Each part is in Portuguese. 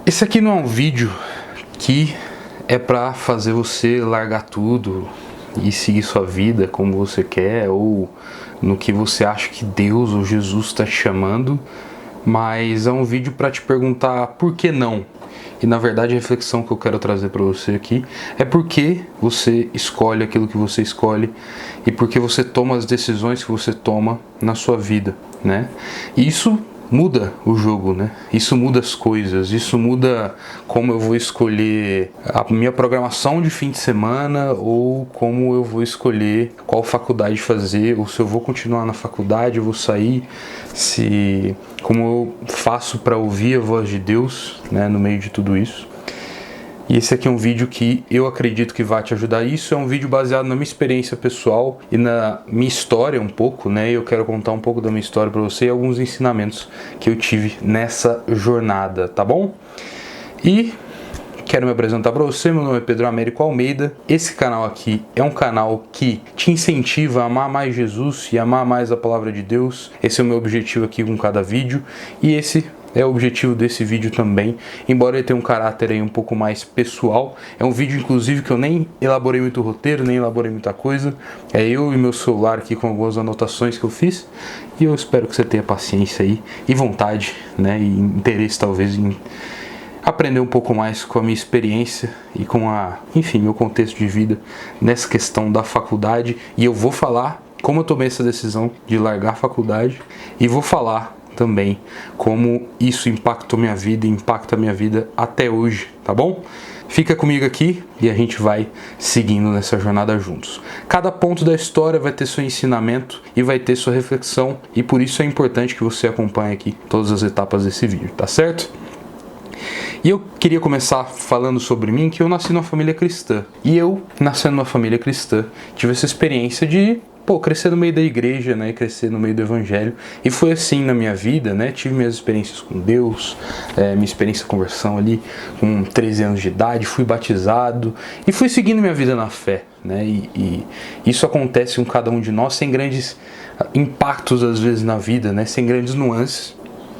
Esse aqui não é um vídeo que é pra fazer você largar tudo e seguir sua vida como você quer ou no que você acha que Deus ou Jesus está te chamando, mas é um vídeo para te perguntar por que não. E na verdade a reflexão que eu quero trazer para você aqui é por que você escolhe aquilo que você escolhe e por que você toma as decisões que você toma na sua vida, né? E isso muda o jogo, né? Isso muda as coisas, isso muda como eu vou escolher a minha programação de fim de semana ou como eu vou escolher qual faculdade fazer, ou se eu vou continuar na faculdade, eu vou sair, se como eu faço para ouvir a voz de Deus, né, no meio de tudo isso. E esse aqui é um vídeo que eu acredito que vai te ajudar. Isso é um vídeo baseado na minha experiência pessoal e na minha história um pouco, né? Eu quero contar um pouco da minha história para você e alguns ensinamentos que eu tive nessa jornada, tá bom? E quero me apresentar para você, meu nome é Pedro Américo Almeida. Esse canal aqui é um canal que te incentiva a amar mais Jesus e amar mais a palavra de Deus. Esse é o meu objetivo aqui com cada vídeo e esse é o objetivo desse vídeo também, embora ele tenha um caráter aí um pouco mais pessoal. É um vídeo inclusive que eu nem elaborei muito roteiro, nem elaborei muita coisa. É eu e meu celular aqui com algumas anotações que eu fiz. E eu espero que você tenha paciência aí e vontade, né, e interesse talvez em aprender um pouco mais com a minha experiência e com meu contexto de vida nessa questão da faculdade. E eu vou falar como eu tomei essa decisão de largar a faculdade e vou falar também como isso impactou minha vida e impacta minha vida até hoje, tá bom? Fica comigo aqui e a gente vai seguindo nessa jornada juntos. Cada ponto da história vai ter seu ensinamento e vai ter sua reflexão, e por isso é importante que você acompanhe aqui todas as etapas desse vídeo, tá certo? E eu queria começar falando sobre mim, que eu nasci numa família cristã. E eu, nascendo numa família cristã, tive essa experiência de crescer no meio da igreja, né, crescer no meio do evangelho, e foi assim na minha vida, né, tive minhas experiências com Deus, minha experiência de conversão ali com 13 anos de idade, fui batizado, e fui seguindo minha vida na fé, né, e isso acontece com cada um de nós, sem grandes impactos às vezes na vida, né, sem grandes nuances.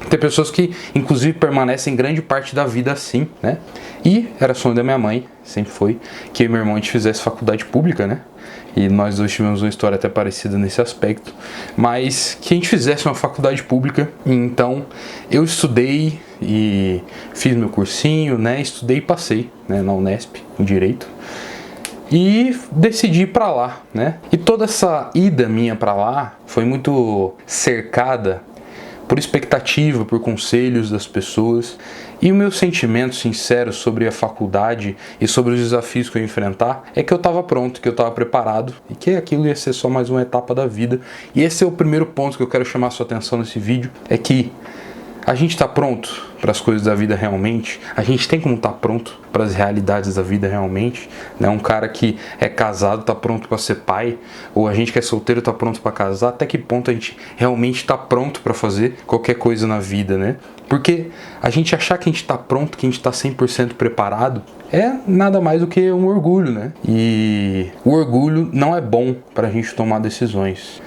Tem pessoas que, inclusive, permanecem grande parte da vida assim, né? E era sonho da minha mãe, sempre foi, que eu e meu irmão a gente fizesse faculdade pública, né? E nós dois tivemos uma história até parecida nesse aspecto, mas que a gente fizesse uma faculdade pública. Então, eu estudei e fiz meu cursinho, né? Estudei e passei, né, na Unesp, em Direito. E decidi ir pra lá, né? E toda essa ida minha pra lá foi muito cercada por expectativa, por conselhos das pessoas. E o meu sentimento sincero sobre a faculdade e sobre os desafios que eu ia enfrentar é que eu estava pronto, que eu estava preparado e que aquilo ia ser só mais uma etapa da vida. E esse é o primeiro ponto que eu quero chamar a sua atenção nesse vídeo, é que a gente está pronto para as coisas da vida realmente? A gente tem como estar pronto para as realidades da vida realmente? Né? Um cara que é casado está pronto para ser pai? Ou a gente que é solteiro está pronto para casar? Até que ponto a gente realmente está pronto para fazer qualquer coisa na vida, né? Porque a gente achar que a gente está pronto, que a gente está 100% preparado, é nada mais do que um orgulho, né? E o orgulho não é bom para a gente tomar decisões.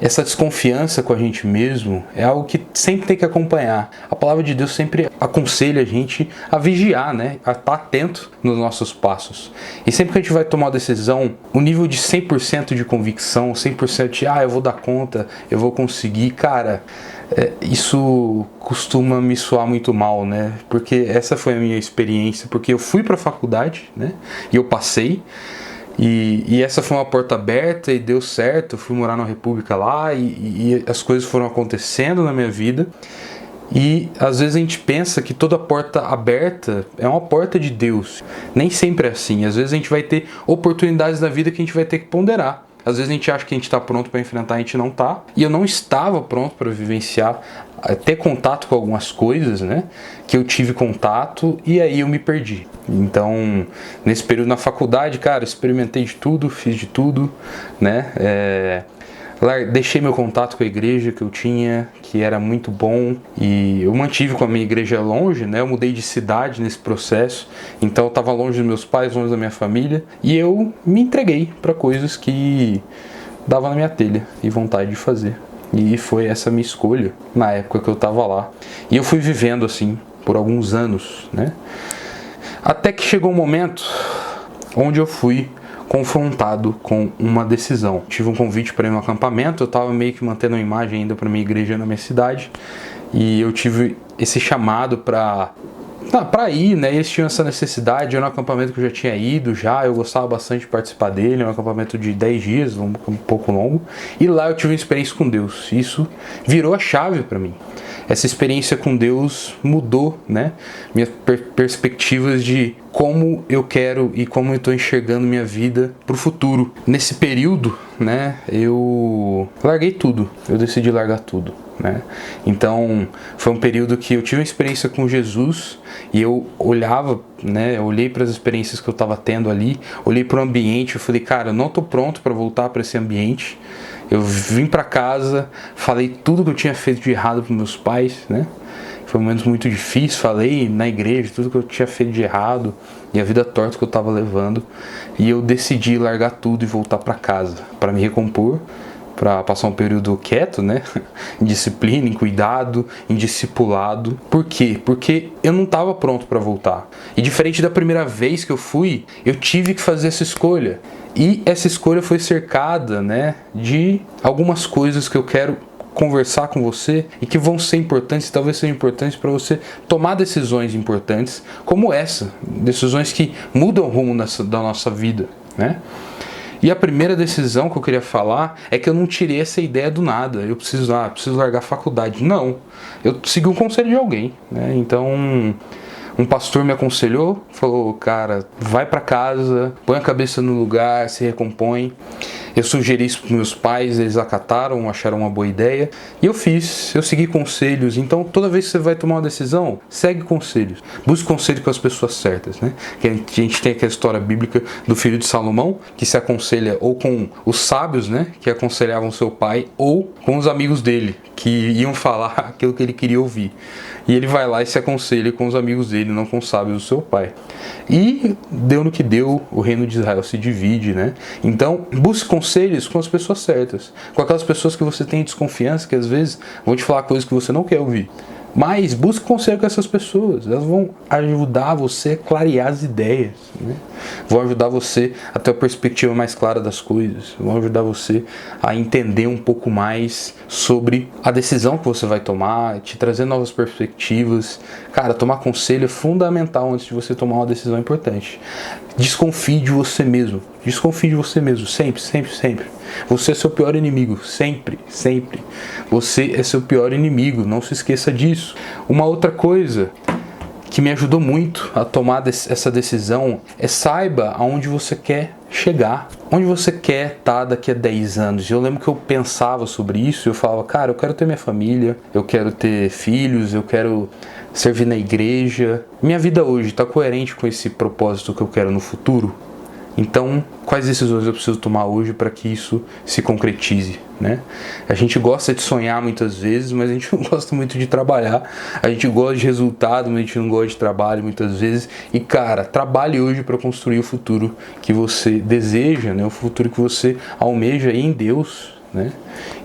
Essa desconfiança com a gente mesmo é algo que sempre tem que acompanhar. A palavra de Deus sempre aconselha a gente a vigiar, né? A estar atento nos nossos passos. E sempre que a gente vai tomar uma decisão, o nível de 100% de convicção, 100% de eu vou dar conta, eu vou conseguir, cara, isso costuma me soar muito mal, né? Porque essa foi a minha experiência, porque eu fui para a faculdade, né? E eu passei. E essa foi uma porta aberta e deu certo, eu fui morar na República lá e as coisas foram acontecendo na minha vida. E às vezes a gente pensa que toda porta aberta é uma porta de Deus. Nem sempre é assim, às vezes a gente vai ter oportunidades na vida que a gente vai ter que ponderar. Às vezes a gente acha que a gente está pronto para enfrentar, a gente não está. E eu não estava pronto para vivenciar, ter contato com algumas coisas, né? Que eu tive contato e aí eu me perdi. Então, nesse período na faculdade, cara, experimentei de tudo, fiz de tudo, né? Deixei meu contato com a igreja que eu tinha, que era muito bom, e eu mantive com a minha igreja longe, né? Eu mudei de cidade nesse processo, então eu estava longe dos meus pais, longe da minha família, e eu me entreguei para coisas que dava na minha telha e vontade de fazer. E foi essa minha escolha na época que eu estava lá. E eu fui vivendo assim, por alguns anos, né? Até que chegou um momento onde eu fui confrontado com uma decisão. Tive um convite para ir no acampamento, eu estava meio que mantendo uma imagem ainda para minha igreja na minha cidade, e eu tive esse chamado para ir, né? Eles tinham essa necessidade, era um acampamento que eu já tinha ido, eu gostava bastante de participar dele, é um acampamento de 10 dias, um pouco longo, e lá eu tive uma experiência com Deus, isso virou a chave para mim. Essa experiência com Deus mudou, né, minhas perspectivas de como eu quero e como eu estou enxergando minha vida para o futuro. Nesse período, né, eu larguei tudo, eu decidi largar tudo, né? Então foi um período que eu tive uma experiência com Jesus e eu olhava, né, eu olhei para as experiências que eu estava tendo ali, olhei para o ambiente, eu falei, cara, eu não estou pronto para voltar para esse ambiente. Eu vim para casa, falei tudo que eu tinha feito de errado para meus pais, né? Foi um momento muito difícil, falei na igreja tudo que eu tinha feito de errado e a vida torta que eu estava levando. E eu decidi largar tudo e voltar para casa, para me recompor, para passar um período quieto, né? Em disciplina, em cuidado, em discipulado. Por quê? Porque eu não estava pronto para voltar. E diferente da primeira vez que eu fui, eu tive que fazer essa escolha. E essa escolha foi cercada, né, de algumas coisas que eu quero conversar com você e que vão ser importantes, talvez sejam importantes para você tomar decisões importantes como essa, decisões que mudam o rumo da nossa vida, né? E a primeira decisão que eu queria falar é que eu não tirei essa ideia do nada. Eu preciso largar a faculdade. Não, eu segui um conselho de alguém, né? Então um pastor me aconselhou, falou, cara, vai para casa, põe a cabeça no lugar, se recompõe. Eu sugeri isso para meus pais, eles acataram, acharam uma boa ideia. E eu segui conselhos. Então, toda vez que você vai tomar uma decisão, segue conselhos. Busque conselho com as pessoas certas, né? Que a gente tem aquela história bíblica do filho de Salomão, que se aconselha ou com os sábios, né? Que aconselhavam seu pai, ou com os amigos dele, que iam falar aquilo que ele queria ouvir. E ele vai lá e se aconselha com os amigos dele, não com os sábios do seu pai. E deu no que deu, o reino de Israel se divide, né? Então, busque conselhos com as pessoas certas. Com aquelas pessoas que você tem desconfiança, que às vezes vão te falar coisas que você não quer ouvir. Mas busque conselho com essas pessoas. Elas vão ajudar você a clarear as ideias, né? Vão ajudar você a ter uma perspectiva mais clara das coisas. Vão ajudar você a entender um pouco mais sobre a decisão que você vai tomar, te trazer novas perspectivas. Cara, tomar conselho é fundamental antes de você tomar uma decisão importante. Desconfie de você mesmo. Desconfie de você mesmo. Sempre, sempre, sempre. Você é seu pior inimigo. Sempre, sempre. Você é seu pior inimigo. Não se esqueça disso. Uma outra coisa que me ajudou muito a tomar essa decisão é saiba aonde você quer chegar. Onde você quer estar daqui a 10 anos. Eu lembro que eu pensava sobre isso e eu falava, cara, eu quero ter minha família, eu quero ter filhos, eu quero servir na igreja. Minha vida hoje está coerente com esse propósito que eu quero no futuro? Então, quais decisões eu preciso tomar hoje para que isso se concretize, né? A gente gosta de sonhar muitas vezes, mas a gente não gosta muito de trabalhar. A gente gosta de resultado, mas a gente não gosta de trabalho muitas vezes. E, cara, trabalhe hoje para construir o futuro que você deseja, né? O futuro que você almeja em Deus, né?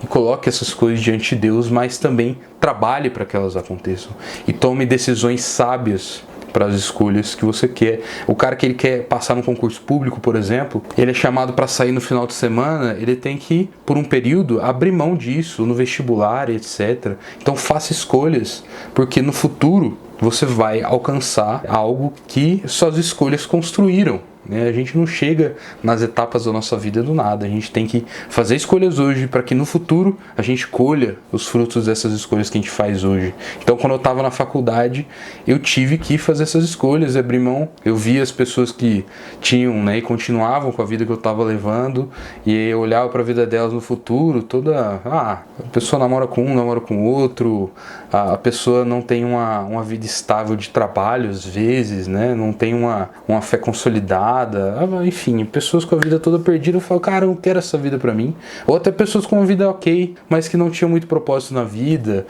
E coloque essas coisas diante de Deus, mas também trabalhe para que elas aconteçam. E tome decisões sábias para as escolhas que você quer. O cara que ele quer passar no concurso público, por exemplo, ele é chamado para sair no final de semana, ele tem que, por um período, abrir mão disso, no vestibular, etc. Então faça escolhas, porque no futuro você vai alcançar algo que suas escolhas construíram. A gente não chega nas etapas da nossa vida do nada. A gente tem que fazer escolhas hoje para que no futuro a gente colha os frutos dessas escolhas que a gente faz hoje. Então, quando eu estava na faculdade, eu tive que fazer essas escolhas, abrir mão. Eu via as pessoas que tinham, né, e continuavam com a vida que eu estava levando, e eu olhava para a vida delas no futuro, a pessoa namora com um, namora com outro, a pessoa não tem uma vida estável de trabalho às vezes, né, não tem uma fé consolidada. Enfim, pessoas com a vida toda perdida, eu falo, cara, eu não quero essa vida pra mim. Ou até pessoas com uma vida ok, mas que não tinham muito propósito na vida.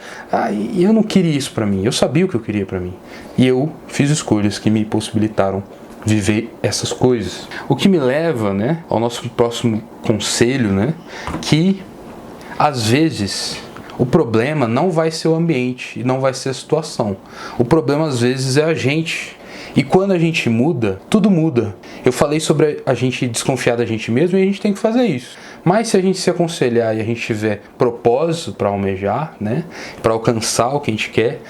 E eu não queria isso pra mim, eu sabia o que eu queria pra mim. E eu fiz escolhas que me possibilitaram viver essas coisas. O que me leva, né, ao nosso próximo conselho, né, que às vezes O problema não vai ser o ambiente e não vai ser a situação. O problema às vezes é a gente. E quando a gente muda, tudo muda. Eu falei sobre a gente desconfiar da gente mesmo e a gente tem que fazer isso. Mas se a gente se aconselhar e a gente tiver propósito para almejar, né, para alcançar o que a gente quer,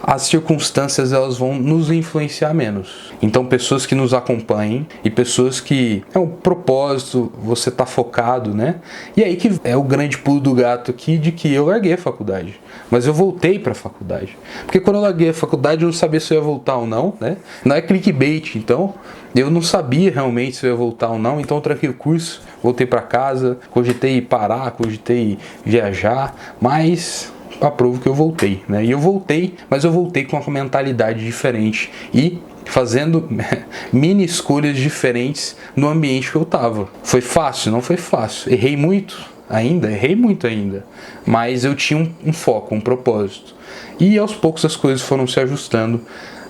as circunstâncias elas vão nos influenciar menos. Então pessoas que nos acompanhem e pessoas que é um propósito, você tá focado, né? E aí que é o grande pulo do gato aqui de que eu larguei a faculdade. Mas eu voltei para a faculdade. Porque quando eu larguei a faculdade eu não sabia se eu ia voltar ou não, né? Não é clickbait, então eu não sabia realmente se eu ia voltar ou não, então eu tranquei o curso, voltei para casa, cogitei parar, cogitei viajar, mas aprovo que eu voltei, né? E eu voltei, mas eu voltei com uma mentalidade diferente e fazendo mini escolhas diferentes no ambiente que eu tava. Foi fácil? Não foi fácil. Errei muito ainda, mas eu tinha um foco, um propósito. E aos poucos as coisas foram se ajustando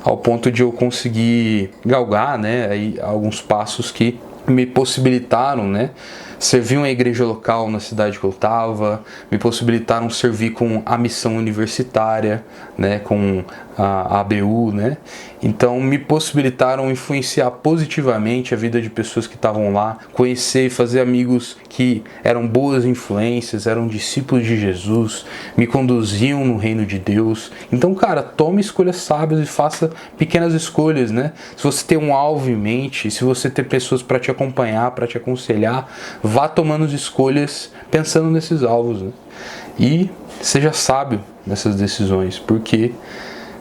ao ponto de eu conseguir galgar, né, aí alguns passos que me possibilitaram, né, servir uma igreja local na cidade que eu estava, me possibilitaram servir com a missão universitária, né, com a ABU, né? Então me possibilitaram influenciar positivamente a vida de pessoas que estavam lá, conhecer e fazer amigos que eram boas influências, eram discípulos de Jesus, me conduziam no reino de Deus. Então, cara, tome escolhas sábias e faça pequenas escolhas, né? Se você tem um alvo em mente, se você tem pessoas para te acompanhar, para te aconselhar, vá tomando as escolhas pensando nesses alvos, né? E seja sábio nessas decisões, porque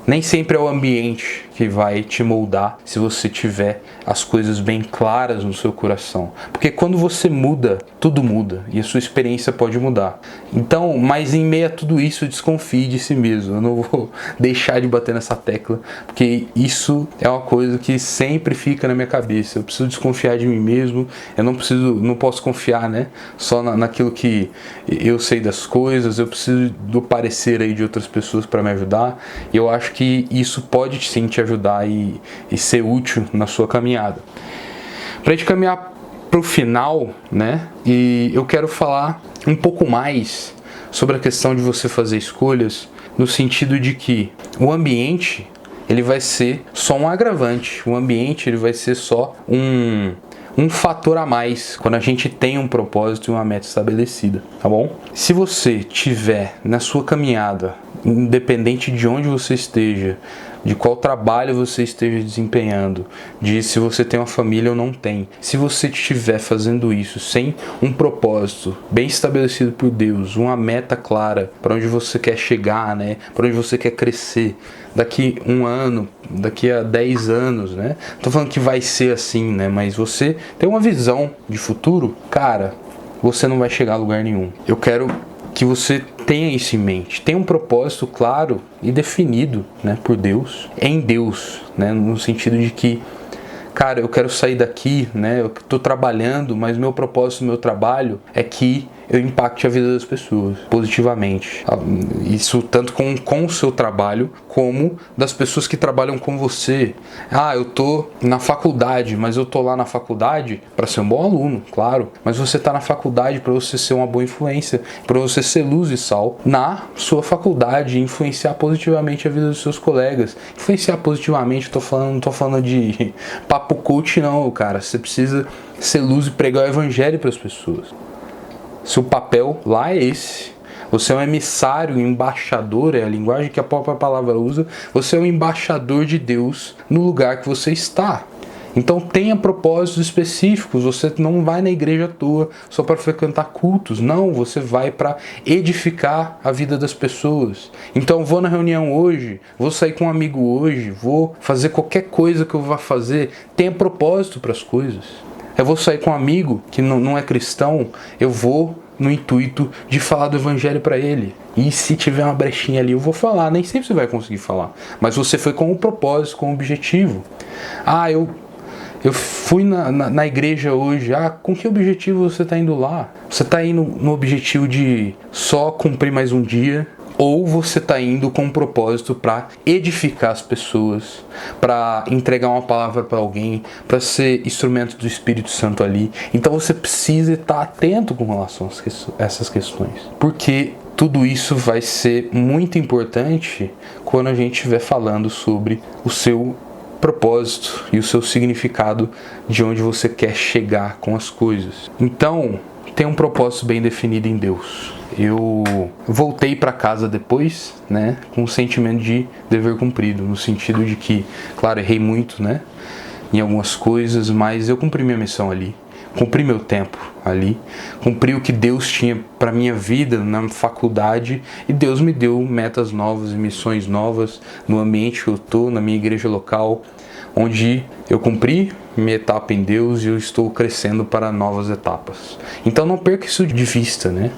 nem sempre é o ambiente que vai te moldar se você tiver as coisas bem claras no seu coração. Porque quando você muda, tudo muda e a sua experiência pode mudar. Então, mas em meio a tudo isso, desconfie de si mesmo. Eu não vou deixar de bater nessa tecla, porque isso é uma coisa que sempre fica na minha cabeça. Eu preciso desconfiar de mim mesmo. Eu não posso confiar, né, só naquilo que eu sei das coisas. Eu preciso do parecer aí de outras pessoas para me ajudar. E eu acho que isso pode sim te ajudar e ser útil na sua caminhada. Para a gente caminhar para o final, né? E eu quero falar um pouco mais sobre a questão de você fazer escolhas no sentido de que o ambiente ele vai ser só um agravante. O ambiente ele vai ser só um fator a mais quando a gente tem um propósito e uma meta estabelecida, tá bom? Se você tiver na sua caminhada, independente de onde você esteja, de qual trabalho você esteja desempenhando, de se você tem uma família ou não tem, se você estiver fazendo isso sem um propósito bem estabelecido por Deus, uma meta clara para onde você quer chegar, né? Para onde você quer crescer daqui um ano, daqui a 10 anos, né? Tô falando que vai ser assim, né? Mas você tem uma visão de futuro, cara, você não vai chegar a lugar nenhum. Eu quero que você tenha isso em mente, tenha um propósito claro e definido, né, por Deus, em Deus, né, no sentido de que, cara, eu quero sair daqui, né, eu estou trabalhando, mas meu propósito do meu trabalho é que eu impacte a vida das pessoas positivamente. Isso tanto com o seu trabalho, como das pessoas que trabalham com você. Ah, eu tô na faculdade, mas eu tô lá na faculdade para ser um bom aluno, claro. Mas você tá na faculdade para você ser uma boa influência, para você ser luz e sal na sua faculdade, influenciar positivamente a vida dos seus colegas. Influenciar positivamente, não tô falando de papo coach não, cara. Você precisa ser luz e pregar o evangelho para as pessoas. Seu papel lá é esse. Você é um emissário, um embaixador, é a linguagem que a própria palavra usa. Você é um embaixador de Deus no lugar que você está. Então tenha propósitos específicos. Você não vai na igreja à toa só para frequentar cultos. Não, você vai para edificar a vida das pessoas. Então vou na reunião hoje, vou sair com um amigo hoje, vou fazer qualquer coisa que eu vá fazer. Tenha propósito para as coisas. Eu vou sair com um amigo que não é cristão, eu vou no intuito de falar do evangelho para ele. E se tiver uma brechinha ali, eu vou falar. Nem sempre você vai conseguir falar. Mas você foi com um propósito, com um objetivo. Ah, eu fui na igreja hoje. Ah, com que objetivo você está indo lá? Você está indo no objetivo de só cumprir mais um dia? Ou você está indo com um propósito para edificar as pessoas, para entregar uma palavra para alguém, para ser instrumento do Espírito Santo ali. Então você precisa estar atento com relação a essas questões. Porque tudo isso vai ser muito importante quando a gente estiver falando sobre o seu propósito e o seu significado de onde você quer chegar com as coisas. Então, tem um propósito bem definido em Deus. Eu voltei para casa depois, né, com um sentimento de dever cumprido, no sentido de que, claro, errei muito, né, em algumas coisas, mas eu cumpri minha missão ali. Cumpri meu tempo ali, cumpri o que Deus tinha para minha vida na faculdade, e Deus me deu metas novas e missões novas no ambiente que eu estou, na minha igreja local, onde eu cumpri minha etapa em Deus e eu estou crescendo para novas etapas. Então não perca isso de vista, né?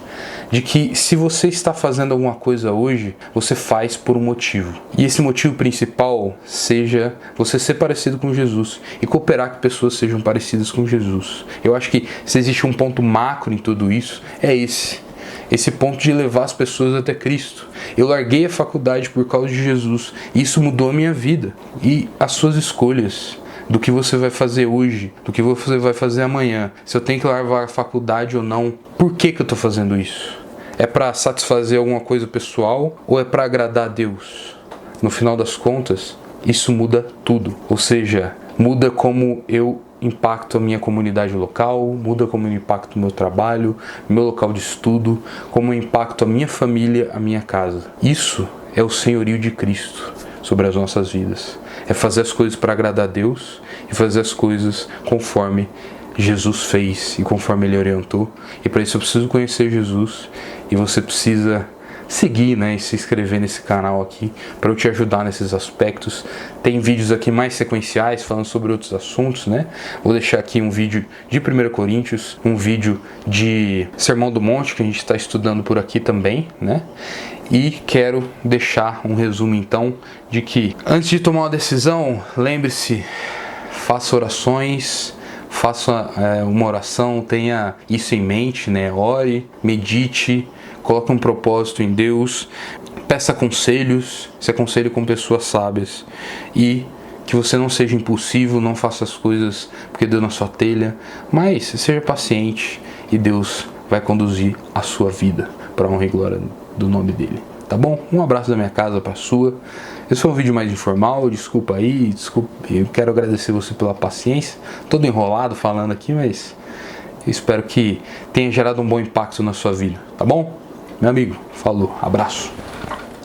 De que se você está fazendo alguma coisa hoje, você faz por um motivo. E esse motivo principal seja você ser parecido com Jesus e cooperar que pessoas sejam parecidas com Jesus. Eu acho que se existe um ponto macro em tudo isso, é esse ponto de levar as pessoas até Cristo. Eu larguei a faculdade por causa de Jesus e isso mudou a minha vida e as suas escolhas. Do que você vai fazer hoje, do que você vai fazer amanhã, se eu tenho que largar a faculdade ou não, por que eu estou fazendo isso? É para satisfazer alguma coisa pessoal ou é para agradar a Deus? No final das contas, isso muda tudo. Ou seja, muda como eu impacto a minha comunidade local, muda como eu impacto o meu trabalho, meu local de estudo, como eu impacto a minha família, a minha casa. Isso é o senhorio de Cristo sobre as nossas vidas. É fazer as coisas para agradar a Deus e fazer as coisas conforme Jesus fez e conforme Ele orientou. E para isso eu preciso conhecer Jesus e você precisa seguir, né, e se inscrever nesse canal aqui para eu te ajudar nesses aspectos. Tem vídeos aqui mais sequenciais falando sobre outros assuntos, né? Vou deixar aqui um vídeo de 1 Coríntios, um vídeo de Sermão do Monte que a gente está estudando por aqui também, né? E quero deixar um resumo então de que antes de tomar uma decisão, lembre-se, faça orações, faça uma oração, tenha isso em mente, né? Ore, medite, coloque um propósito em Deus, peça conselhos, se aconselhe com pessoas sábias e que você não seja impulsivo, não faça as coisas porque deu na sua telha, mas seja paciente e Deus vai conduzir a sua vida para a honra e glória do nome dele, tá bom? Um abraço da minha casa para a sua. Esse foi um vídeo mais informal, desculpa aí, eu quero agradecer você pela paciência, todo enrolado falando aqui, mas eu espero que tenha gerado um bom impacto na sua vida, tá bom? Meu amigo, falou, abraço.